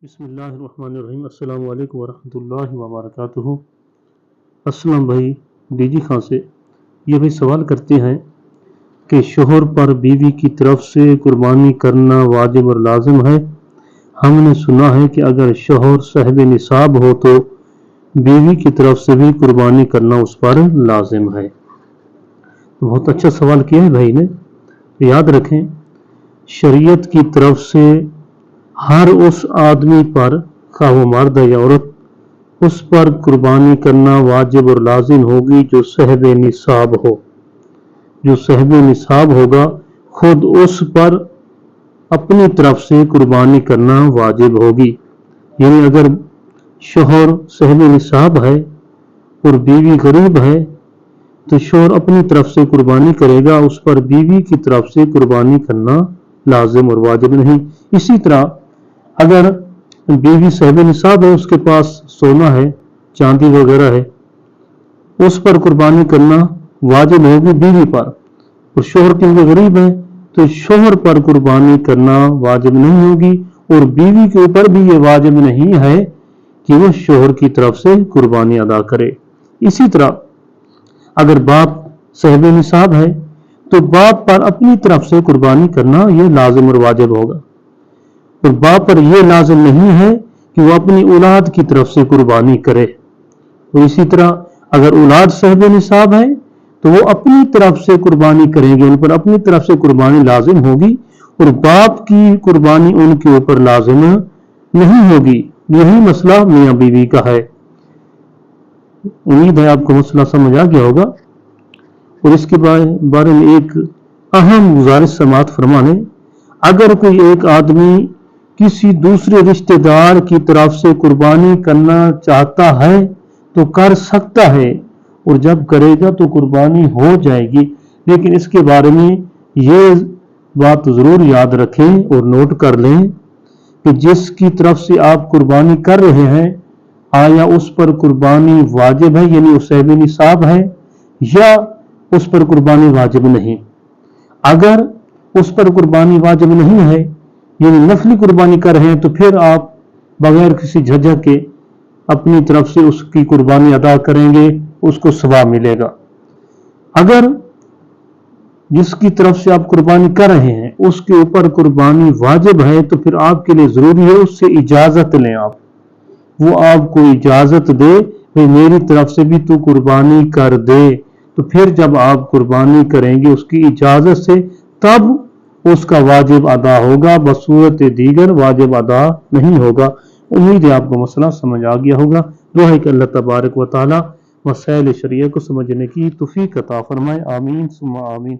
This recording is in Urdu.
بسم اللہ الرحمن الرحیم۔ السلام علیکم ورحمۃ اللہ وبرکاتہ۔ السلام بھائی ڈی جی خان سے یہ بھائی سوال کرتے ہیں کہ شوہر پر بیوی کی طرف سے قربانی کرنا واجب اور لازم ہے۔ ہم نے سنا ہے کہ اگر شوہر صاحب نصاب ہو تو بیوی کی طرف سے بھی قربانی کرنا اس پر لازم ہے۔ بہت اچھا سوال کیا ہے بھائی نے۔ یاد رکھیں شریعت کی طرف سے ہر اس آدمی پر خواہ وہ مرد یا عورت اس پر قربانی کرنا واجب اور لازم ہوگی جو صاحب نصاب ہو۔ جو صاحب نصاب ہوگا خود اس پر اپنی طرف سے قربانی کرنا واجب ہوگی۔ یعنی اگر شوہر صاحب نصاب ہے اور بیوی غریب ہے تو شوہر اپنی طرف سے قربانی کرے گا، اس پر بیوی کی طرف سے قربانی کرنا لازم اور واجب نہیں۔ اسی طرح اگر بیوی صاحب نصاب ہے، اس کے پاس سونا ہے، چاندی وغیرہ ہے، اس پر قربانی کرنا واجب ہوگی بیوی پر، اور شوہر کیونکہ غریب ہے تو شوہر پر قربانی کرنا واجب نہیں ہوگی، اور بیوی کے اوپر بھی یہ واجب نہیں ہے کہ وہ شوہر کی طرف سے قربانی ادا کرے۔ اسی طرح اگر باپ صاحب نصاب ہے تو باپ پر اپنی طرف سے قربانی کرنا یہ لازم اور واجب ہوگا، اور باپ پر یہ لازم نہیں ہے کہ وہ اپنی اولاد کی طرف سے قربانی کرے۔ اور اسی طرح اگر اولاد صاحب نصاب ہے تو وہ اپنی طرف سے قربانی کریں گے، ان پر اپنی طرف سے قربانی لازم ہوگی، اور باپ کی قربانی ان کے اوپر لازم نہیں ہوگی۔ یہی مسئلہ میاں بیوی کا ہے۔ امید ہے آپ کو مسئلہ سمجھ آ گیا ہوگا۔ اور اس کے بارے میں ایک اہم گزارش سماعت فرمانے، اگر کوئی ایک آدمی کسی دوسرے رشتہ دار کی طرف سے قربانی کرنا چاہتا ہے تو کر سکتا ہے، اور جب کرے گا تو قربانی ہو جائے گی، لیکن اس کے بارے میں یہ بات ضرور یاد رکھیں اور نوٹ کر لیں کہ جس کی طرف سے آپ قربانی کر رہے ہیں آیا اس پر قربانی واجب ہے، یعنی اس صاحب نصاب ہے، یا اس پر قربانی واجب نہیں۔ اگر اس پر قربانی واجب نہیں ہے یعنی نفلی قربانی کر رہے ہیں تو پھر آپ بغیر کسی جھجھک کے اپنی طرف سے اس کی قربانی ادا کریں گے، اس کو ثواب ملے گا۔ اگر جس کی طرف سے آپ قربانی کر رہے ہیں اس کے اوپر قربانی واجب ہے تو پھر آپ کے لیے ضروری ہے اس سے اجازت لیں، وہ آپ کو اجازت دے کہ میری طرف سے بھی تو قربانی کر دے، تو پھر جب آپ قربانی کریں گے اس کی اجازت سے تب اس کا واجب ادا ہوگا، بصورت دیگر واجب ادا نہیں ہوگا۔ امید ہے آپ کو مسئلہ سمجھ آ گیا ہوگا۔ دعا ہے کہ اللہ تبارک و تعالی مسائل شریعہ کو سمجھنے کی توفیق عطا فرمائے۔ آمین ثم آمین۔